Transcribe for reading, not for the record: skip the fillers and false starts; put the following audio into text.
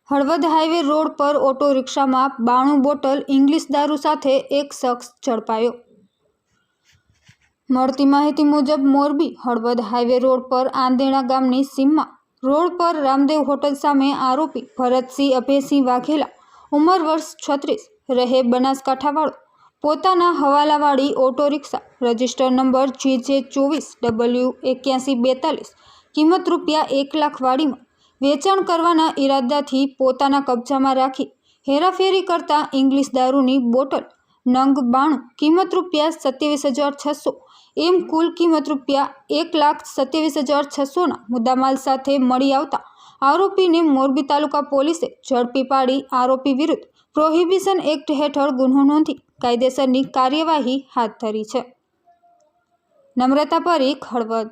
Halvad highway road પર auto રિક્ષામાં 92 bottle English દારૂ સાથે એક શખ્સ ઝડપાયો। મળતી માહિતી મુજબ મોરબી હળવદ હાઈવે રોડ પર આંદેણા ગામની સીમમાં રોડ પર રામદેવ હોટલ સામે આરોપી ભરતસિંહ અભયસિંહ વાઘેલા ઉંમર વર્ષ 36 રહે બનાસકાંઠાવાળો પોતાના હવાલાવાળી auto rickshaw register number JJ24W8142 કિંમત ₹1 લાખ વાળીમાં વેચાણ કરવાના ઈરાદાથી પોતાના કબજામાં રાખી હેરાફેરી કરતા ઇંગ્લિશ દારૂની બોટલ નંગ 92 કિંમત ₹27,600 એમ કુલ કિંમત ₹1,27,600ના મુદ્દામાલ સાથે મળી આવતા આરોપીને મોરબી તાલુકા પોલીસે ઝડપી પાડી આરોપી વિરુદ્ધ પ્રોહિબિશન એક્ટ હેઠળ ગુનો નોંધી કાયદેસરની કાર્યવાહી હાથ ધરી છે। નમ્રતા પરીખ, હળવદ।